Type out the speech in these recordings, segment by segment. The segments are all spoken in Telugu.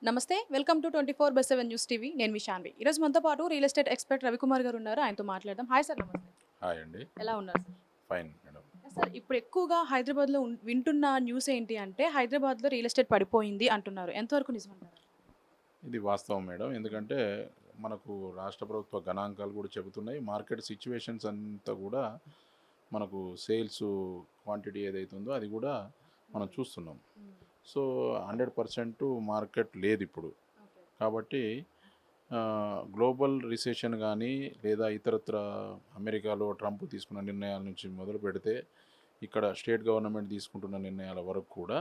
నమస్తే. Welcome to 24/7 news TV. నేను మీ శాన్వి. ఈరోజు మనతో పాటు రియల్ ఎస్టేట్ ఎక్స్పర్ట్ రవికుమార్ గారు ఉన్నారు. ఆయనతో మాట్లాడదాం. Hi sir. నమస్తే. హాయ్ అండి. ఎలా ఉన్నారు సార్? Fine madam. సార్ ఇప్పుడు ఎక్కువగా హైదరాబాద్లో వింటున్న న్యూస్ ఏంటి అంటే హైదరాబాద్లో రియల్ ఎస్టేట్ పడిపోయింది అంటున్నారు. ఎంతవరకు నిజమంటారు? ఇది వాస్తవం మేడం. ఎందుకంటే మనకు రాష్ట్ర ప్రభుత్వ గణాంకాలు కూడా చెబుతున్నాయి. మార్కెట్ సిచ్యువేషన్స్ అంతా కూడా మనకు సేల్స్ క్వాంటిటీ ఏదైతే ఉందో అది కూడా మనం చూస్తున్నాం. సో 100% మార్కెట్ లేదు ఇప్పుడు. కాబట్టి గ్లోబల్ రిసెషన్ కానీ లేదా ఇతరత్ర అమెరికాలో ట్రంప్ తీసుకున్న నిర్ణయాల నుంచి మొదలు పెడితే ఇక్కడ స్టేట్ గవర్నమెంట్ తీసుకుంటున్న నిర్ణయాల వరకు కూడా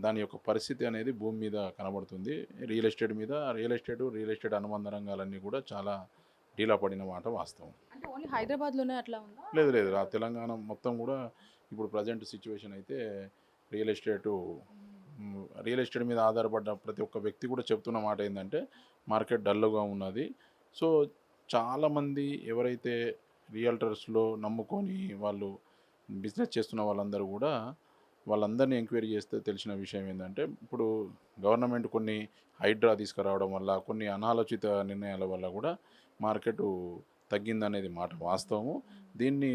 దాని యొక్క పరిస్థితి అనేది భూమి మీద కనబడుతుంది. రియల్ ఎస్టేట్ అనుబంధ రంగాలన్నీ కూడా చాలా డీలా పడిన మాట వాస్తవం. అంటే ఓన్లీ హైదరాబాద్లోనే అట్లా ఉందా? లేదు తెలంగాణ మొత్తం కూడా ఇప్పుడు ప్రజెంట్ సిచ్యువేషన్ అయితే రియల్ ఎస్టేట్ మీద ఆధారపడ్డ ప్రతి ఒక్క వ్యక్తి కూడా చెప్తున్న మాట ఏంటంటే మార్కెట్ డల్గా ఉన్నది. సో చాలామంది ఎవరైతే రియల్టర్స్లో నమ్ముకొని వాళ్ళు బిజినెస్ చేస్తున్న వాళ్ళందరూ కూడా వాళ్ళందరినీ ఎంక్వైరీ చేస్తే తెలిసిన విషయం ఏంటంటే ఇప్పుడు గవర్నమెంట్ కొన్ని హైడ్రా తీసుకురావడం వల్ల కొన్ని అనాలోచిత నిర్ణయాల వల్ల కూడా మార్కెట్ తగ్గిందనేది మాట వాస్తవము. దీన్ని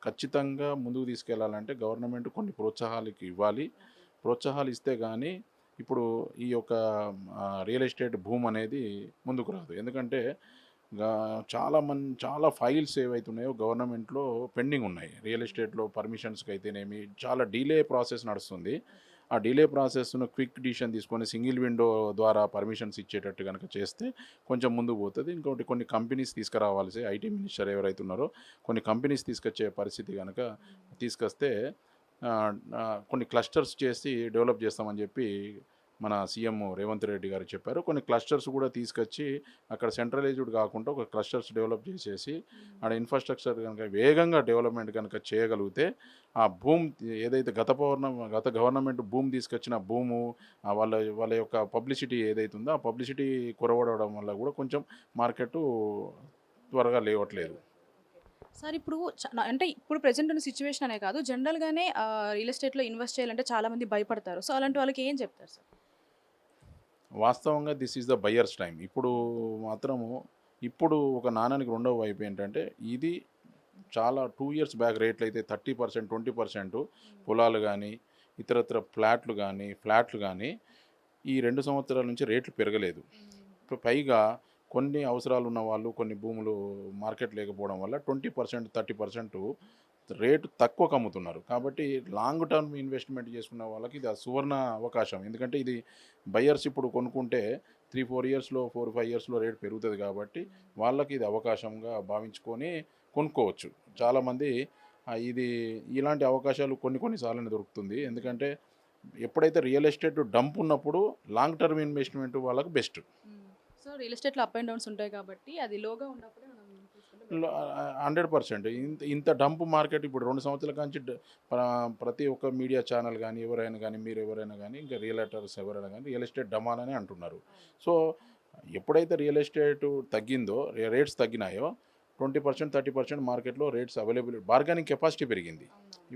ఖచ్చితంగా ముందుకు తీసుకెళ్లాలంటే గవర్నమెంట్ కొన్ని ప్రోత్సాహాలకి ఇవ్వాలి. ప్రోత్సాహాలు ఇస్తే కానీ ఇప్పుడు ఈ యొక్క రియల్ ఎస్టేట్ భూమి అనేది ముందుకు రాదు. ఎందుకంటే చాలా ఫైల్స్ ఏవైతున్నాయో గవర్నమెంట్లో పెండింగ్ ఉన్నాయి. రియల్ ఎస్టేట్లో పర్మిషన్స్కి అయితేనేమి చాలా డీలే ప్రాసెస్ నడుస్తుంది. ఆ డీలే ప్రాసెస్ను క్విక్ డిసిషన్ తీసుకొని సింగిల్ విండో ద్వారా పర్మిషన్స్ ఇచ్చేటట్టు కనుక చేస్తే కొంచెం ముందుకు పోతుంది. ఇంకోటి కొన్ని కంపెనీస్ తీసుకురావాల్సి ఐటీ మినిస్టర్ ఎవరైతే ఉన్నారో కొన్ని కంపెనీస్ తీసుకొచ్చే పరిస్థితి కనుక తీసుకొస్తే కొన్ని క్లస్టర్స్ చేసి డెవలప్ చేస్తామని చెప్పి మన సీఎం రేవంత్ రెడ్డి గారు చెప్పారు. కొన్ని క్లస్టర్స్ కూడా తీసుకొచ్చి అక్కడ సెంట్రలైజ్డ్ కాకుండా ఒక క్లస్టర్స్ డెవలప్ చేసేసి ఆడ ఇన్ఫ్రాస్ట్రక్చర్ కనుక వేగంగా డెవలప్మెంట్ కనుక చేయగలిగితే ఆ భూమి ఏదైతే గత గవర్నమెంట్ భూమి తీసుకొచ్చిన వాళ్ళ యొక్క పబ్లిసిటీ ఏదైతే ఉందో ఆ పబ్లిసిటీ కొరవడడం వల్ల కూడా కొంచెం మార్కెట్ త్వరగా లేవట్లేదు. సార్ ఇప్పుడు అంటే ఇప్పుడు ప్రెజెంట్ ఉన్న సిచ్యువేషన్ అనే కాదు, జనరల్గానే రియల్ ఎస్టేట్లో ఇన్వెస్ట్ చేయాలంటే చాలామంది భయపడతారు. సో అలాంటి వాళ్ళకి ఏం చెప్తారు సార్? వాస్తవంగా this is the buyers time. ఇప్పుడు ఒక నాణానికి రెండవ వైపు ఏంటంటే ఇది చాలా 2 years బ్యాక్ రేట్లు అయితే 30%, 20% పొలాలు కానీ ఇతరత్ర ఫ్లాట్లు కానీ ఈ 2 సంవత్సరాల నుంచి రేట్లు పెరగలేదు. పైగా కొన్ని అవసరాలు ఉన్న వాళ్ళు కొన్ని భూములు మార్కెట్ లేకపోవడం వల్ల 20%, 30% రేటు తక్కువకు అమ్ముతున్నారు. కాబట్టి లాంగ్ టర్మ్ ఇన్వెస్ట్మెంట్ చేసుకున్న వాళ్ళకి ఇది సువర్ణ అవకాశం. ఎందుకంటే ఇది బయ్యర్స్ ఇప్పుడు కొనుక్కుంటే 3-4 yearsలో 4-5 yearsలో రేటు పెరుగుతుంది. కాబట్టి వాళ్ళకి ఇది అవకాశంగా భావించుకొని కొనుక్కోవచ్చు. చాలామంది ఇది ఇలాంటి అవకాశాలు కొన్నిసార్లు దొరుకుతుంది. ఎందుకంటే ఎప్పుడైతే రియల్ ఎస్టేట్ డంప్ ఉన్నప్పుడు లాంగ్ టర్మ్ ఇన్వెస్ట్మెంట్ వాళ్ళకి బెస్ట్. సో రియల్ ఎస్టేట్లో అప్ అండ్ డౌన్స్ ఉంటాయి కాబట్టి అది లోగా ఉన్నప్పుడే మనం 100% ఇంత డంప్ మార్కెట్ ఇప్పుడు 2 సంవత్సరాల నుంచి ప్రతి ఒక్క మీడియా ఛానల్ కానీ మీరు ఎవరైనా కానీ ఇంకా రియల్టర్స్ ఎవరైనా కానీ రియల్ ఎస్టేట్ డమాన్ అని అంటున్నారు. సో ఎప్పుడైతే రియల్ ఎస్టేట్ తగ్గిందో రేట్స్ తగ్గినాయో 20%, 30% మార్కెట్లో రేట్స్ బార్గెనింగ్ కెపాసిటీ పెరిగింది.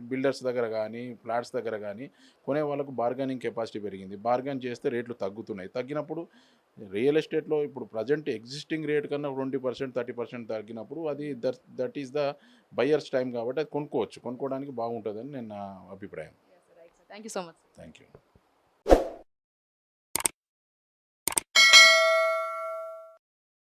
బిల్డర్స్ దగ్గర కానీ ఫ్లాట్స్ దగ్గర కానీ కొనే వాళ్ళకు బార్గెనింగ్ కెపాసిటీ పెరిగింది. బార్గెన్ చేస్తే రేట్లు తగ్గుతున్నాయి. తగ్గినప్పుడు రియల్ ఎస్టేట్లో ఇప్పుడు ప్రజెంట్ ఎగ్జిస్టింగ్ రేట్ కన్నా 20%, 30% తగ్గినప్పుడు అది that is the buyers time కాబట్టి అది కొనుక్కోవడానికి బాగుంటుందని నేను నా అభిప్రాయం. Thank you so much. Thank you.